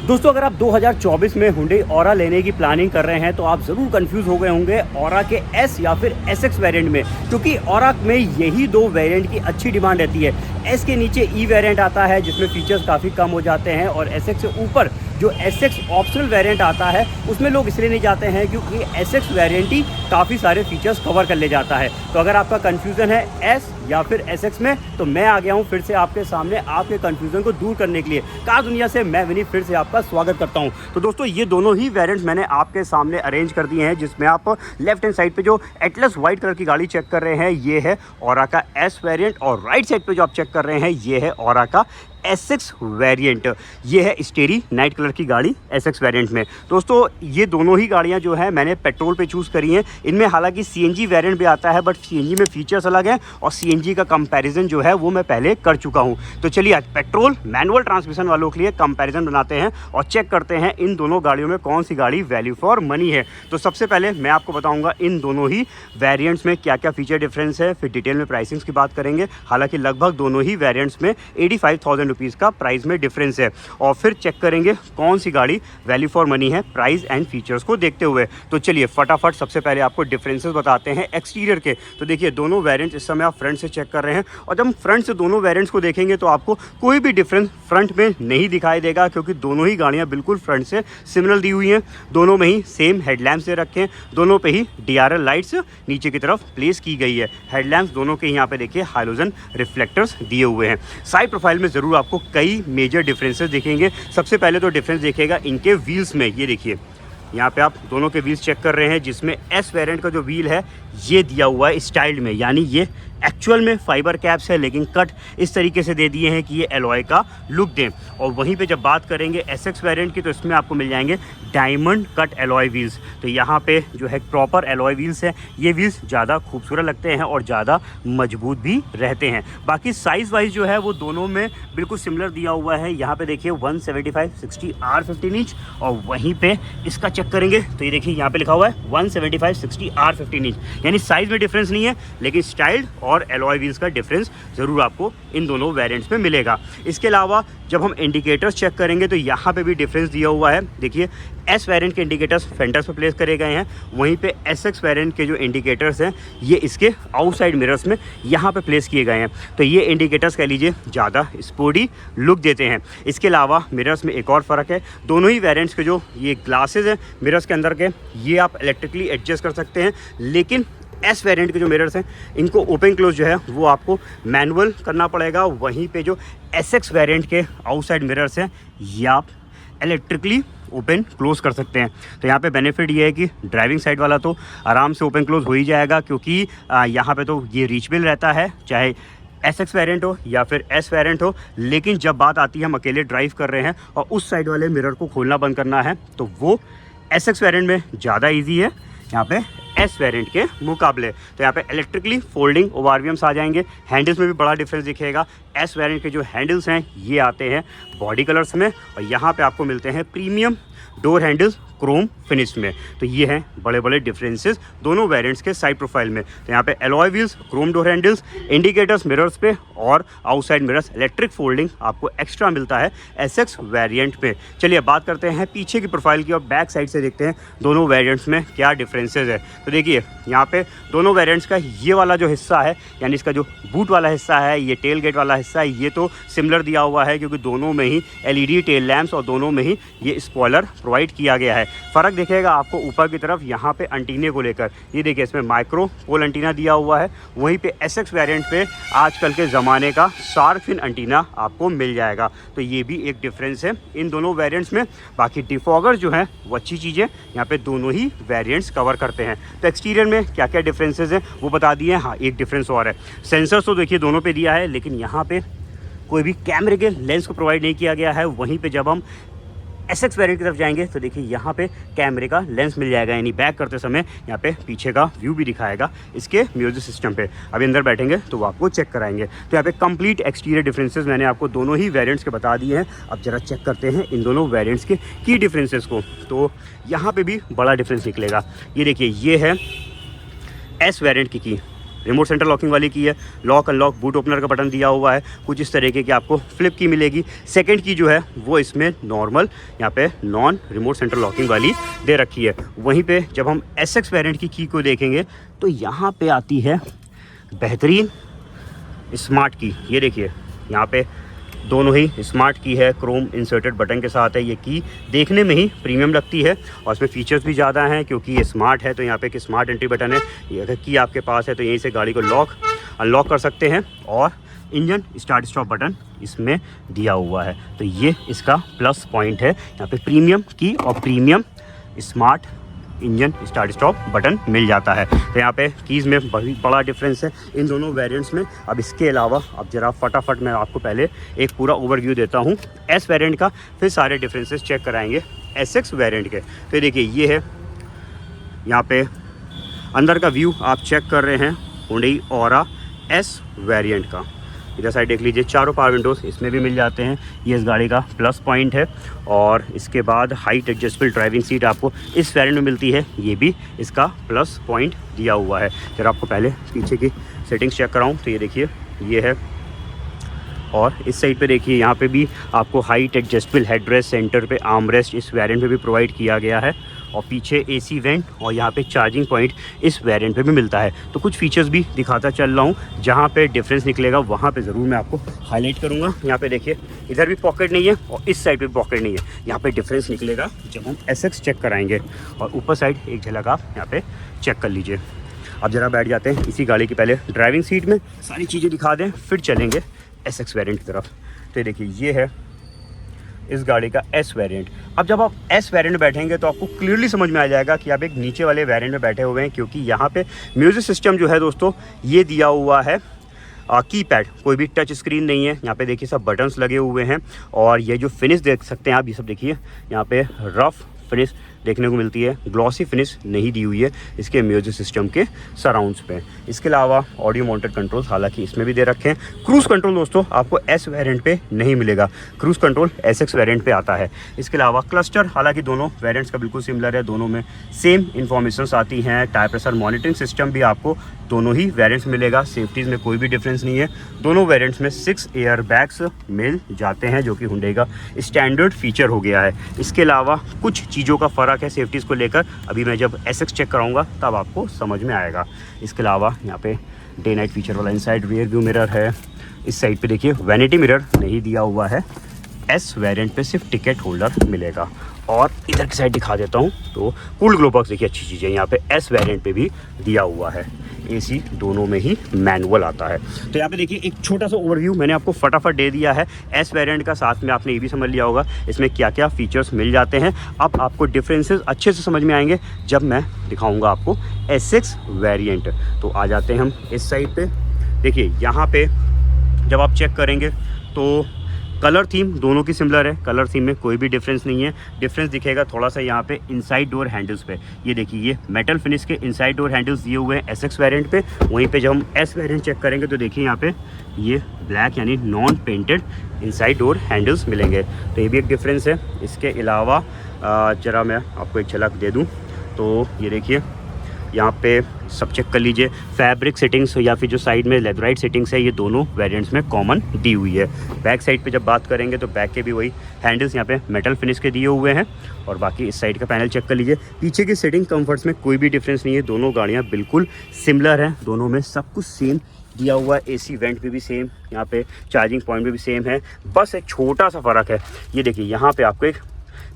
दोस्तों अगर आप 2024 में हुंडई ऑरा लेने की प्लानिंग कर रहे हैं तो आप ज़रूर कंफ्यूज हो गए होंगे ऑरा के एस या फिर एसएक्स वेरिएंट में, क्योंकि ऑरा में यही दो वेरिएंट की अच्छी डिमांड रहती है। एस के नीचे ई वेरिएंट आता है जिसमें फीचर्स काफ़ी कम हो जाते हैं, और एसएक्स से ऊपर जो एसएक्स ऑप्शनल वेरिएंट आता है उसमें लोग इसलिए नहीं जाते हैं क्योंकि एसएक्स वेरिएंट ही काफ़ी सारे फीचर्स कवर कर ले जाता है। तो अगर आपका कन्फ्यूज़न है एस या फिर एसएक्स में, तो मैं आ गया हूं फिर से आपके सामने आपके कन्फ्यूज़न को दूर करने के लिए। कार दुनिया से मैं विनीत फिर से आपका स्वागत करता हूं। तो दोस्तों ये दोनों ही वेरिएंट्स मैंने आपके सामने अरेंज कर दिए हैं, जिसमें आप लेफ्ट हैंड साइड पे जो एटलस वाइट कलर की गाड़ी चेक कर रहे हैं ये है ऑरा का एस वेरिएंट, और राइट साइड पे जो आप चेक कर रहे हैं ये है ऑरा का एसएक्स वेरिएंट। ये है स्टेरी नाइट कलर की गाड़ी एसएक्स वेरिएंट में। दोस्तों ये दोनों ही गाड़ियां जो है मैंने पेट्रोल पे चूज़ करी हैं। इनमें हालांकि सीएनजी वेरिएंट भी आता है, बट सीएनजी में फीचर्स अलग हैं और सीएनजी का कंपैरिजन जो है वो मैं पहले कर चुका हूं। तो चलिए आज पेट्रोल मैनुअल ट्रांसमिशन वालों के लिए कंपैरिजन बनाते हैं और चेक करते हैं इन दोनों गाड़ियों में कौन सी गाड़ी वैल्यू फॉर मनी है। तो सबसे पहले मैं आपको बताऊँगा इन दोनों ही वेरियंट्स में क्या क्या फीचर डिफरेंस है, फिर डिटेल में प्राइसिंग्स की बात करेंगे। हालांकि लगभग दोनों ही वेरियंट्स में 85,000 रुपीज़ का प्राइस में डिफरेंस है, और फिर चेक करेंगे कौन सी गाड़ी वैल्यू फॉर मनी है प्राइस एंड फीचर्स को देखते हुए। तो चलिए फटाफट सबसे पहले आपको डिफरेंसेस बताते हैं एक्सटीरियर के। तो देखिए दोनों वेरिएंट्स इस समय आप फ्रंट से चेक कर रहे हैं, और जब हम फ्रंट से दोनों वेरिएंट्स को देखेंगे तो आपको कोई भी डिफरेंस फ्रंट में नहीं दिखाई देगा, क्योंकि दोनों ही गाड़ियाँ बिल्कुल फ्रंट से सिमिलर दी हुई हैं। दोनों में ही सेम हेडलैम्प्स दे रखे हैं, दोनों पे ही DRL लाइट्स नीचे की तरफ प्लेस की गई है। हेडलैम्प्स दोनों के यहाँ पे देखिए हाइलोजन रिफ्लेक्टर्स दिए हुए हैं। साइड प्रोफाइल में ज़रूर आपको कई मेजर डिफरेंसेस दिखेंगे। सबसे पहले तो डिफरेंस देखिएगा इनके व्हील्स में। ये देखिए यहाँ पे आप दोनों के व्हील्स चेक कर रहे हैं, जिसमें एस वेरिएंट का जो व्हील है ये दिया हुआ है स्टाइल्ड में, यानी ये एक्चुअल में फाइबर कैप्स है लेकिन कट इस तरीके से दे दिए हैं कि ये एलॉय का लुक दें। और वहीं पे जब बात करेंगे एसएक्स वेरिएंट की तो इसमें आपको मिल जाएंगे डायमंड कट एलॉय व्हील्स। तो यहाँ पे जो है प्रॉपर एलॉय व्हील्स है। ये व्हील्स ज़्यादा खूबसूरत लगते हैं और ज़्यादा मजबूत भी रहते हैं। बाकी साइज़ वाइज जो है वो दोनों में बिल्कुल सिमिलर दिया हुआ है। यहाँ पे देखिए 175/60 R15 इंच, और वहीं पे इसका चेक करेंगे तो ये देखिए यहाँ पे लिखा हुआ है 175/60 R15 इंच। यानी साइज़ में डिफरेंस नहीं है, लेकिन स्टाइल्ड और एलॉय व्हील्स का डिफरेंस ज़रूर आपको इन दोनों वेरिएंट्स में मिलेगा। इसके अलावा जब हम इंडिकेटर्स चेक करेंगे तो यहाँ पे भी डिफरेंस दिया हुआ है। देखिए एस वेरिएंट के इंडिकेटर्स फेंडर्स पे प्लेस करे गए हैं, वहीं पे एसएक्स वेरिएंट के जो इंडिकेटर्स हैं ये इसके आउटसाइड मिरर्स में यहाँ पे प्लेस किए गए हैं। तो ये इंडिकेटर्स कह लीजिए ज़्यादा स्पोर्टी लुक देते हैं। इसके अलावा मिरर्स में एक और फ़र्क है, दोनों ही वेरिएंट्स के जो ये ग्लासेस हैं मिरर्स के अंदर के, ये आप इलेक्ट्रिकली एडजस्ट कर सकते हैं, लेकिन एस वेरिएंट के जो मिरर्स हैं इनको ओपन क्लोज जो है वो आपको मैनुअल करना पड़ेगा। वहीं पे जो एसएक्स वेरिएंट के आउटसाइड मिरर्स हैं ये आप इलेक्ट्रिकली ओपन क्लोज कर सकते हैं। तो यहाँ पे बेनिफिट ये है कि ड्राइविंग साइड वाला तो आराम से ओपन क्लोज हो ही जाएगा, क्योंकि यहाँ पे तो ये रीचेबल रहता है, चाहे एसएक्स वेरिएंट हो या फिर एस वेरिएंट हो। लेकिन जब बात आती है हम अकेले ड्राइव कर रहे हैं और उस साइड वाले मिरर को खोलना बंद करना है, तो वो एसएक्स वेरिएंट में ज़्यादा ईजी है यहाँ पे एस वेरिएंट के मुकाबले। तो यहाँ पे इलेक्ट्रिकली फोल्डिंग ओआरवीएम्स आ जाएंगे। हैंडल्स में भी बड़ा डिफरेंस दिखेगा। एस वेरिएंट के जो हैंडल्स हैं ये आते हैं बॉडी कलर्स में, और यहाँ पे आपको मिलते हैं premium door handles Chrome finish में। तो ये हैं बड़े बड़े डिफरेंसेस दोनों वेरिएंट्स के साइड प्रोफाइल में। तो यहाँ पे alloy wheels, Chrome door handles, indicators mirrors पे, और आउटसाइड मिरर्स इलेक्ट्रिक फोल्डिंग आपको एक्स्ट्रा मिलता है एसएक्स वेरिएंट पे। चलिए बात करते हैं पीछे की प्रोफाइल की, और बैक साइड से देखते हैं दोनों वेरिएंट्स में क्या डिफरेंसेस है। तो देखिए यहाँ पे दोनों वेरिएंट्स का ये वाला जो हिस्सा है, यानी इसका जो बूट वाला हिस्सा है, ये टेल गेट वाला हिस्सा है, ये तो सिमिलर दिया हुआ है, क्योंकि दोनों में ही एलईडी टेल लैंप्स और दोनों में ही ये स्पॉइलर प्रोवाइड किया गया है। फ़र्क दिखेगा आपको ऊपर की तरफ यहाँ पे एंटीने को लेकर। ये देखिए इसमें माइक्रो पोल एंटीना दिया हुआ है, वहीं पे एसएक्स वेरिएंट पे आजकल के ज़माने का शार्क फिन एंटीना आपको मिल जाएगा। तो ये भी एक डिफरेंस है इन दोनों वेरिएंट्स में। बाकी डिफॉगर जो है वो अच्छी चीज़ें यहाँ पे दोनों ही वेरिएंट्स कवर करते हैं। तो एक्सटीरियर में क्या क्या डिफरेंसेस हैं वो बता दिए। हाँ एक डिफरेंस और है, सेंसर्स तो देखिए दोनों पे दिया है, लेकिन यहाँ पे कोई भी कैमरे के लेंस को प्रोवाइड नहीं किया गया है। वहीं पे जब हम एसएक्स वेरिएंट की तरफ जाएंगे तो देखिए यहाँ पे कैमरे का लेंस मिल जाएगा, यानी बैक करते समय यहाँ पे पीछे का व्यू भी दिखाएगा इसके म्यूजिक सिस्टम पे। अभी अंदर बैठेंगे तो वो आपको चेक कराएंगे। तो यहाँ पे कंप्लीट एक्सटीरियर डिफरेंसेस मैंने आपको दोनों ही वेरिएंट्स के बता दिए हैं। अब जरा चेक करते हैं इन दोनों वेरिएंट्स के की डिफरेंसेस को। तो यहाँ पे भी बड़ा डिफरेंस निकलेगा। ये देखिए ये है एस वेरिएंट की रिमोट सेंटर लॉकिंग वाली की है, लॉक अनलॉक बूट ओपनर का बटन दिया हुआ है, कुछ इस तरीके की आपको फ्लिप की मिलेगी। सेकंड की जो है वो इसमें नॉर्मल यहाँ पे नॉन रिमोट सेंटर लॉकिंग वाली दे रखी है। वहीं पे जब हम SX वेरिएंट की को देखेंगे तो यहाँ पे आती है बेहतरीन स्मार्ट की। ये देखिए यहाँ पे दोनों ही स्मार्ट की है, क्रोम इंसर्टेड बटन के साथ है। ये की देखने में ही प्रीमियम लगती है और इसमें फीचर्स भी ज़्यादा हैं क्योंकि ये स्मार्ट है। तो यहाँ पे एक स्मार्ट एंट्री बटन है, ये अगर की आपके पास है तो यहीं से गाड़ी को लॉक अनलॉक कर सकते हैं और इंजन स्टार्ट स्टॉप बटन इसमें दिया हुआ है। तो ये इसका प्लस पॉइंट है, यहाँ पे प्रीमियम की और premium smart engine start stop button मिल जाता है। तो यहाँ पे कीज़ में बहुत बड़ा डिफरेंस है इन दोनों वेरिएंट्स में। अब इसके अलावा अब जरा फटाफट मैं आपको पहले एक पूरा ओवरव्यू देता हूँ S वेरिएंट का, फिर सारे डिफरेंसेस चेक कराएंगे SX वेरिएंट के। तो देखिए ये है यहाँ पे अंदर का व्यू आप चेक कर रहे हैं हुंडई ऑरा S वेरिएंट का। इधर साइड देख लीजिए, चारों पावर विंडोज़ इसमें भी मिल जाते हैं, ये इस गाड़ी का प्लस पॉइंट है। और इसके बाद हाइट एडजस्टेबल ड्राइविंग सीट आपको इस वेरिएंट में मिलती है, ये भी इसका प्लस पॉइंट दिया हुआ है। जब आपको पहले पीछे की सेटिंग्स चेक कराऊँ तो ये देखिए ये है, और इस साइड पे देखिए यहाँ पे भी आपको हाइट एडजस्टेबल हेडरेस्ट, सेंटर पे आर्मरेस्ट इस वेरिएंट पे भी प्रोवाइड किया गया है। और पीछे AC वेंट और यहाँ पे चार्जिंग पॉइंट इस वेरिएंट पे भी मिलता है। तो कुछ फीचर्स भी दिखाता चल रहा हूँ, जहाँ पे डिफरेंस निकलेगा वहाँ पे ज़रूर मैं आपको हाईलाइट करूँगा। यहाँ पे देखिए इधर भी पॉकेट नहीं है और इस साइड पे पॉकेट नहीं है, यहाँ पे डिफरेंस निकलेगा जब हम SX चेक कराएंगे। और ऊपर साइड एक झलक आप यहाँ पे चेक कर लीजिए। अब ज़रा बैठ जाते हैं इसी गाड़ी की पहले ड्राइविंग सीट में, सारी चीज़ें दिखा दें फिर चलेंगे SX वेरिएंट की तरफ। तो देखिए ये है इस गाड़ी का S वेरिएंट। अब जब आप S वेरिएंट में बैठेंगे तो आपको क्लियरली समझ में आ जाएगा कि आप एक नीचे वाले वेरिएंट में बैठे हुए हैं, क्योंकि यहाँ पे म्यूज़िक सिस्टम जो है दोस्तों ये दिया हुआ है कीपैड, कोई भी टच स्क्रीन नहीं है। यहाँ पे देखिए सब बटन्स लगे हुए हैं और ये जो फिनिश देख सकते हैं आप, ये सब देखिए यहाँ पे रफ फिनिश देखने को मिलती है, ग्लॉसी फिनिश नहीं दी हुई है इसके म्यूजिक सिस्टम के सराउंड्स पे। इसके अलावा ऑडियो माउंटेड कंट्रोल्स हालांकि इसमें भी दे रखे हैं। क्रूज़ कंट्रोल दोस्तों आपको S वेरिएंट पे नहीं मिलेगा, क्रूज़ कंट्रोल SX वेरिएंट पे आता है। इसके अलावा क्लस्टर हालांकि दोनों वेरिएंट्स का बिल्कुल सिमिलर है, दोनों में सेम इन्फॉर्मेशंस आती हैं। टायर प्रेशर मॉनिटरिंग सिस्टम भी आपको दोनों ही वेरिएंट्स मिलेगा, सेफ्टीज़ में कोई भी डिफरेंस नहीं है। दोनों वेरिएंट्स में 6 एयर बैग्स मिल जाते हैं जो कि हुंडई का स्टैंडर्ड फीचर हो गया है। इसके अलावा कुछ चीज़ों का फ़र्क है सेफ्टीज़ को लेकर, अभी मैं जब SX चेक कराऊंगा तब आपको समझ में आएगा। इसके अलावा यहाँ पे डे नाइट फीचर वाला इनसाइड रियर व्यू मिरर है। इस साइड पे देखिए वैनिटी मिरर नहीं दिया हुआ है, S वेरिएंट पे सिर्फ टिकट होल्डर मिलेगा। और इधर की साइड दिखा देता हूँ तो कूल ग्लो बॉक्स देखिए, अच्छी चीज़ है, यहाँ पे S वेरिएंट पे भी दिया हुआ है। AC दोनों में ही मैनुअल आता है। तो यहाँ पे देखिए एक छोटा सा ओवरव्यू मैंने आपको फटाफट दे दिया है S वेरिएंट का, साथ में आपने ये भी समझ लिया होगा इसमें क्या क्या फीचर्स मिल जाते हैं। अब आपको डिफरेंसेस अच्छे से समझ में आएंगे जब मैं दिखाऊंगा आपको SX वेरिएंट। तो आ जाते हैं हम इस साइड पे। देखिए यहाँ पे जब आप चेक करेंगे तो कलर थीम दोनों की सिमिलर है, कलर थीम में कोई भी डिफरेंस नहीं है। डिफरेंस दिखेगा थोड़ा सा यहाँ पे इनसाइड डोर हैंडल्स पे, ये देखिए ये मेटल फिनिश के इनसाइड डोर हैंडल्स दिए हुए हैं SX वेरिएंट पे। वहीं पे जब हम S वेरिएंट चेक करेंगे तो देखिए यहाँ पे ये ब्लैक यानी non painted inside door handles मिलेंगे, तो ये भी एक डिफरेंस है। इसके अलावा जरा मैं आपको एक झलक दे दूँ तो ये देखिए यहाँ पे सब चेक कर लीजिए, फैब्रिक सेटिंग्स या फिर जो साइड में लेदराइट सेटिंग्स है ये दोनों वेरिएंट्स में कॉमन दी हुई है। बैक साइड पे जब बात करेंगे तो बैक के भी वही हैंडल्स यहाँ पे मेटल फिनिश के दिए हुए हैं। और बाकी इस साइड का पैनल चेक कर लीजिए, पीछे की सेटिंग कंफर्ट्स में कोई भी डिफरेंस नहीं है, दोनों गाड़ियाँ बिल्कुल सिमिलर हैं, दोनों में सब कुछ सेम दिया हुआ है। AC वेंट पे भी सेम, यहाँ पे चार्जिंग पॉइंट पे भी सेम है, बस एक छोटा सा फ़र्क है। ये देखिए यहाँ पे आपको एक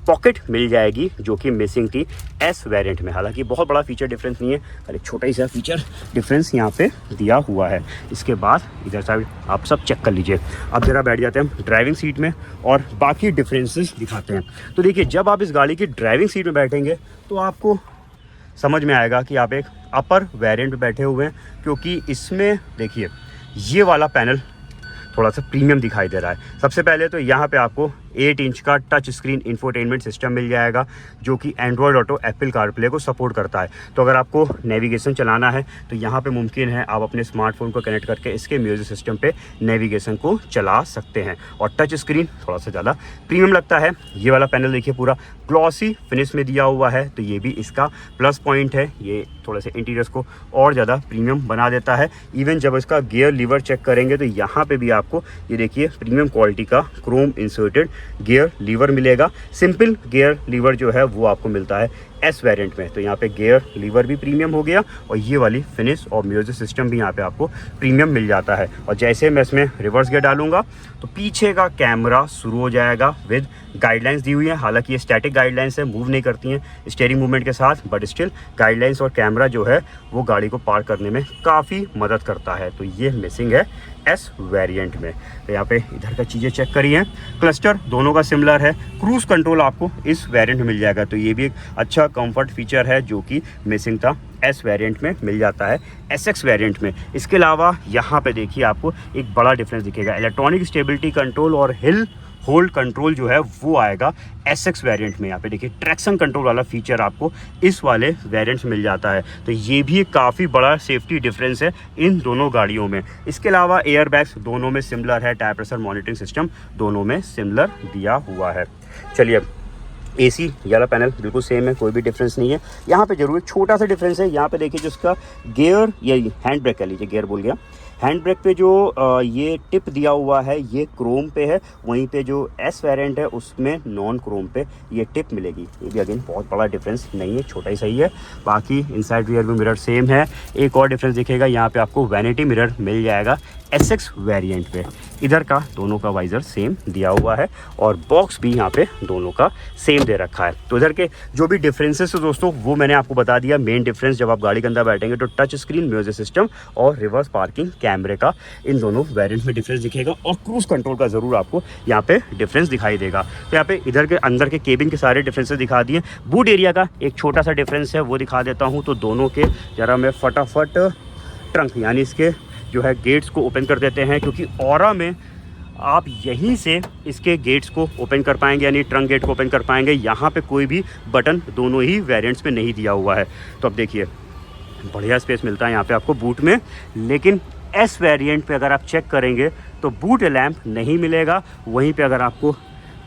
पॉकेट मिल जाएगी जो कि मिसिंग थी S वेरिएंट में। हालांकि बहुत बड़ा फीचर डिफरेंस नहीं है, एक छोटा ही सा फीचर डिफरेंस यहाँ पे दिया हुआ है। इसके बाद इधर साइड आप सब चेक कर लीजिए। अब जरा बैठ जाते हैं हम ड्राइविंग सीट में और बाकी डिफरेंसेस दिखाते हैं। तो देखिए जब आप इस गाड़ी की ड्राइविंग सीट में बैठेंगे तो आपको समझ में आएगा कि आप एक अपर वेरिएंट में बैठे हुए हैं, क्योंकि इसमें देखिए ये वाला पैनल थोड़ा सा प्रीमियम दिखाई दे रहा है। सबसे पहले तो यहाँ पे आपको 8 इंच का टच स्क्रीन इंफोटेनमेंट सिस्टम मिल जाएगा जो कि एंड्रॉयड ऑटो, एप्पल कारप्ले को सपोर्ट करता है। तो अगर आपको नेविगेशन चलाना है तो यहाँ पे मुमकिन है आप अपने स्मार्टफोन को कनेक्ट करके इसके म्यूजिक सिस्टम पे नेविगेशन को चला सकते हैं। और टच स्क्रीन थोड़ा सा ज़्यादा प्रीमियम लगता है। ये वाला पैनल देखिए पूरा ग्लॉसी फिनिश में दिया हुआ है, तो ये भी इसका प्लस पॉइंट है। ये थोड़े से इंटीरियर्स को और ज़्यादा प्रीमियम बना देता है। इवन जब इसका गियर लीवर चेक करेंगे तो यहाँ पे भी आपको ये देखिए प्रीमियम क्वालिटी का क्रोम इंसर्टेड गियर लीवर मिलेगा। सिंपल गियर लीवर जो है वो आपको मिलता है एस वेरिएंट में। तो यहाँ पे गियर लीवर भी प्रीमियम हो गया और ये वाली फिनिश और म्यूजिक सिस्टम भी यहाँ पे आपको प्रीमियम मिल जाता है। और जैसे मैं इसमें रिवर्स गियर डालूंगा तो पीछे का कैमरा शुरू हो जाएगा विद गाइडलाइंस दी हुई है। हालांकि ये स्टैटिक गाइडलाइंस है, मूव नहीं करती हैं स्टीयरिंग मूवमेंट के साथ, बट स्टिल गाइडलाइंस और कैमरा जो है वो गाड़ी को पार्क करने में काफ़ी मदद करता है। तो ये मिसिंग है एस वेरिएंट में। तो यहाँ पे इधर का चीज़ें चेक करिए, क्लस्टर दोनों का सिमिलर है। क्रूज कंट्रोल आपको इस वेरिएंट में मिल जाएगा, तो ये भी एक अच्छा कंफर्ट फीचर है जो कि मिसिंग था, एस वेरिएंट में मिल जाता है एसएक्स वेरिएंट में। इसके अलावा यहाँ पे देखिए आपको एक बड़ा डिफरेंस दिखेगा, इलेक्ट्रॉनिक स्टेबिलिटी कंट्रोल और हिल होल्ड कंट्रोल जो है वो आएगा एसएक्स वेरिएंट में। यहाँ पे देखिए ट्रैक्शन कंट्रोल वाला फीचर आपको इस वाले वेरिएंट्स में मिल जाता है, तो ये भी एक काफ़ी बड़ा सेफ्टी डिफरेंस है इन दोनों गाड़ियों में। इसके अलावा एयर बैग्स दोनों में सिमिलर है, टायर प्रेशर मॉनिटरिंग सिस्टम दोनों में सिमिलर दिया हुआ है। चलिए अब एसी वाला पैनल बिल्कुल सेम है, कोई भी डिफरेंस नहीं है। यहाँ पे जरूर एक छोटा सा डिफरेंस है। यहाँ पे देखिए जिसका गियर या हैंड ब्रेक कह लीजिए, गियर बोल गया, हैंड ब्रेक पे जो ये टिप दिया हुआ है ये क्रोम पे है, वहीं पे जो एस वेरिएंट है उसमें नॉन क्रोम पे ये टिप मिलेगी। ये भी अगेन बहुत बड़ा डिफरेंस नहीं है, छोटा ही सही है। बाकी inside rear view mirror same है। एक और डिफरेंस दिखेगा, यहाँ पे आपको वैनिटी मिरर मिल जाएगा एसएक्स वेरिएंट पे। इधर का दोनों का वाइजर सेम दिया हुआ है और बॉक्स भी यहाँ पे दोनों का सेम दे रखा है। तो इधर के जो भी डिफरेंसेस है दोस्तों वो मैंने आपको बता दिया। मेन डिफरेंस जब आप गाड़ी के अंदर बैठेंगे तो टच स्क्रीन, म्यूजिक सिस्टम और रिवर्स पार्किंग कैमरे का इन दोनों वेरिएंट में डिफरेंस दिखेगा और क्रूज कंट्रोल का ज़रूर आपको यहाँ पे डिफरेंस दिखाई देगा। तो यहाँ पे इधर के अंदर के केबिन के सारे डिफरेंसेस दिखा दिए। बूट एरिया का एक छोटा सा डिफरेंस है वो दिखा देता हूँ। तो दोनों के ज़रा मैं फटाफट ट्रंक यानी इसके जो है गेट्स को ओपन कर देते हैं, क्योंकि ऑरा में आप यहीं से इसके गेट्स को ओपन कर पाएंगे, यानी ट्रंक गेट को ओपन कर पाएंगे। यहाँ पे कोई भी बटन दोनों ही वेरिएंट्स में नहीं दिया हुआ है। तो अब देखिए बढ़िया स्पेस मिलता है यहाँ पे आपको बूट में, लेकिन एस वेरिएंट पे अगर आप चेक करेंगे तो बूट लैम्प नहीं मिलेगा। वहीं पे अगर आपको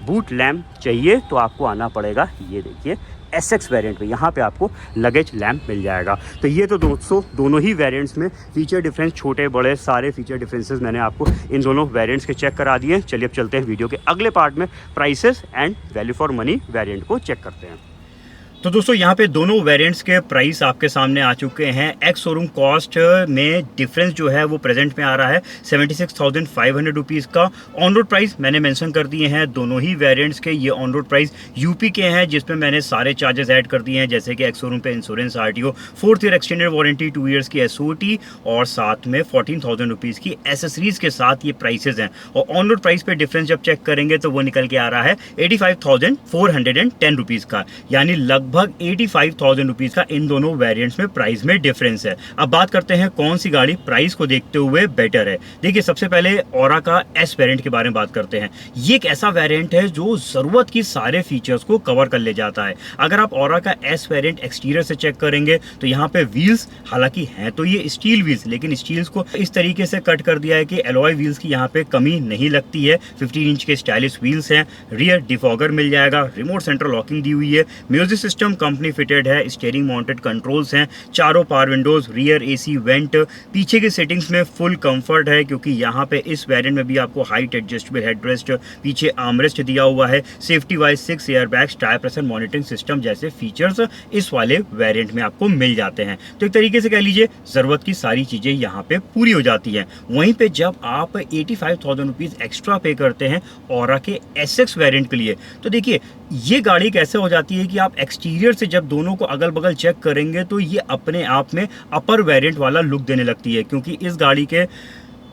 बूट लैम्प चाहिए तो आपको आना पड़ेगा, ये देखिए एसएक्स वेरिएंट पे, यहाँ पे आपको लगेज लैम्प मिल जाएगा। तो ये तो दोनों ही वेरिएंट्स में फीचर डिफरेंस, छोटे बड़े सारे फीचर डिफरेंसेस मैंने आपको इन दोनों वेरिएंट्स के चेक करा दिए। चलिए अब चलते हैं वीडियो के अगले पार्ट में, prices and value for money variant को चेक करते हैं। तो दोस्तों यहाँ पे दोनों वेरिएंट्स के प्राइस आपके सामने आ चुके हैं। एक्स शोरूम कॉस्ट में डिफरेंस जो है वो प्रेजेंट में आ रहा है 76,500 रुपीज़ का। ऑन रोड प्राइस मैंने मेंशन कर दिए हैं दोनों ही वेरिएंट्स के। ये ऑन रोड प्राइस यूपी के हैं, जिसमें मैंने सारे चार्जेस ऐड कर दिए हैं, जैसे कि एक्स शोरूम पे insurance, RTO, 4th year extended warranty, 2 years की एसओटी और साथ में 14,000 रुपीज़ की एसेसरीज के साथ ये प्राइसेस हैं। और ऑन रोड प्राइस पे डिफरेंस जब चेक करेंगे तो वो निकल के आ रहा है 85,410 रुपीज़ का, यानी लगभग 85,000 रुपीज का इन दोनों वेरिएंट्स में प्राइस में डिफरेंस है। अब बात करते हैं कौन सी गाड़ी प्राइस को देखते हुए बेटर है। देखिए सबसे पहले ऑरा का एस वेरिएंट के बारे में बात करते हैं। ये एक ऐसा वेरिएंट है जो जरूरत की सारे फीचर्स को कवर कर ले जाता है। अगर आप ऑरा का एस वेरिएंट एक्सटीरियर से चेक करेंगे तो यहाँ पे व्हील्स हालांकि हैं तो ये स्टील व्हील्स, लेकिन स्टील्स को इस तरीके से कट कर दिया है कि एलॉय व्हील्स की यहाँ पे कमी नहीं लगती है। 15 इंच के स्टाइलिश व्हील्स हैं, रियर डिफॉगर मिल जाएगा, रिमोट सेंट्रल लॉकिंग दी हुई है, म्यूजिक सिस्टम कंपनी फिटेड है, स्टीयरिंग माउंटेड कंट्रोल्स हैं, चारों power Windows, rear AC vent, पीछे की सेटिंग्स में फुल कंफर्ट है क्योंकि यहाँ पे इस वेरिएंट में भी आपको हाइट एडजस्टेबल हेडरेस्ट, पीछे आर्मरेस्ट दिया हुआ है, safety wise 6 air bags, tyre pressure monitoring system जैसे फीचर्स इस वाले वेरिएंट में आपको मिल जाते हैं। तो एक तरीके से कह लीजिए जरूरत की सारी चीजें यहाँ पे पूरी हो जाती है। वहीं पे जब आप 85,000 रुपीज एक्स्ट्रा पे करते हैं ऑरा के एसएक्स वेरिएंट के लिए, तो देखिए ये गाड़ी कैसे हो जाती है कि आप एक्सटीरियर से जब दोनों को अगल बगल चेक करेंगे तो ये अपने आप में अपर वेरिएंट वाला लुक देने लगती है, क्योंकि इस गाड़ी के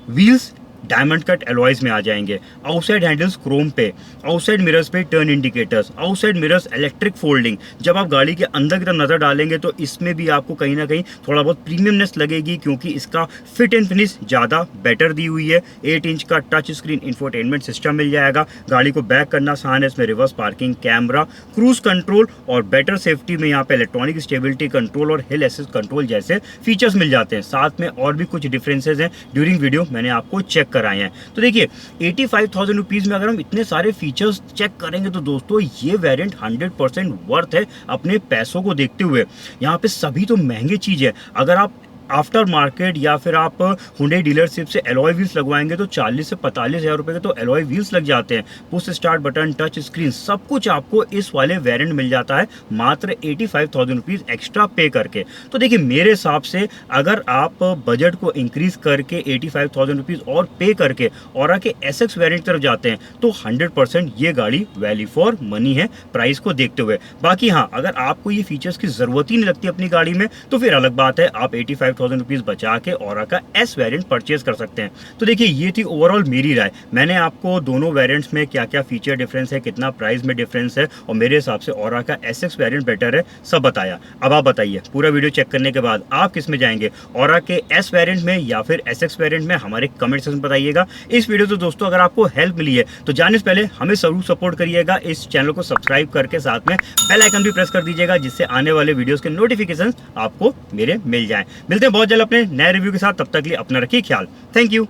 व्हील्स डायमंड कट एलॉयज में आ जाएंगे, आउटसाइड हैंडल्स क्रोम पे, आउटसाइड मिरर्स पे turn indicators, outside mirrors electric folding. जब आप गाड़ी के अंदर की तरफ नजर डालेंगे तो इसमें भी आपको कहीं ना कहीं थोड़ा बहुत प्रीमियमनेस लगेगी, क्योंकि इसका फिट एंड फिनिश ज़्यादा बेटर दी हुई है। 8 इंच का टच स्क्रीन इंफोटेनमेंट सिस्टम मिल जाएगा, गाड़ी को बैक करना आसान है, इसमें reverse parking camera, cruise control और बेटर सेफ्टी में यहाँ पे इलेक्ट्रॉनिक स्टेबिलिटी कंट्रोल और हिल असिस्ट कंट्रोल जैसे फीचर्स मिल जाते हैं। साथ में और भी कुछ डिफरेंसेस हैं, ड्यूरिंग वीडियो मैंने आपको चेक कराए हैं। तो देखिए 85,000 रुपीज़ में अगर हम इतने सारे फीचर्स चेक करेंगे तो दोस्तों ये वेरिएंट 100% वर्थ है अपने पैसों को देखते हुए। यहाँ पे सभी तो महंगे चीज़ है, अगर आप आफ्टर मार्केट या फिर आप हुंडई डीलरशिप से एलॉय व्हील्स लगवाएंगे तो 40 से 45 हज़ार रुपये के तो एलॉय व्हील्स लग जाते हैं। Push start button, touch screen, सब कुछ आपको इस वाले वेरिएंट मिल जाता है मात्र 85,000 रुपीज़ एक्स्ट्रा पे करके। तो देखिए मेरे हिसाब से अगर आप बजट को इंक्रीज करके 85,000 रुपीज़ और पे करके औरा के एसएक्स वेरिएंट तरफ जाते हैं तो 100% ये गाड़ी वैल्यू फॉर मनी है प्राइस को देखते हुए। बाकी हाँ, अगर आपको ये फीचर्स की जरूरत ही नहीं लगती अपनी गाड़ी में तो फिर अलग बात है, आप 85,000 रुपीज़ बचा के औरा का एस वेरिएंट परचेज कर सकते हैं। तो देखिए ये थी ओवरऑल मेरी राय। मैंने आपको दोनों वेरिएंट्स में क्या क्या फीचर डिफरेंस है, कितना प्राइस में डिफरेंस है और मेरे हिसाब से औरा का एसएक्स वेरिएंट बेटर है, सब बताया। अब आप बताइए, पूरा वीडियो चेक करने के बाद आप किस में जाएंगे, औरा के एस वेरिएंट में या फिर एसएक्स वेरिएंट में? हमारे कमेंट सेक्शन में बताइएगा। इस वीडियो से दोस्तों अगर आपको हेल्प मिली है तो जाने से पहले हमें जरूर सपोर्ट करिएगा, इस चैनल को सब्सक्राइब करके साथ में बेल आइकन भी प्रेस कर दीजिएगा, जिससे आने वाले वीडियोस के नोटिफिकेशन आपको मेरे मिल जाएं। मिलते हैं बहुत जल्द अपने नए रिव्यू के साथ, तब तक के लिए अपना रखिए ख्याल। Thank you.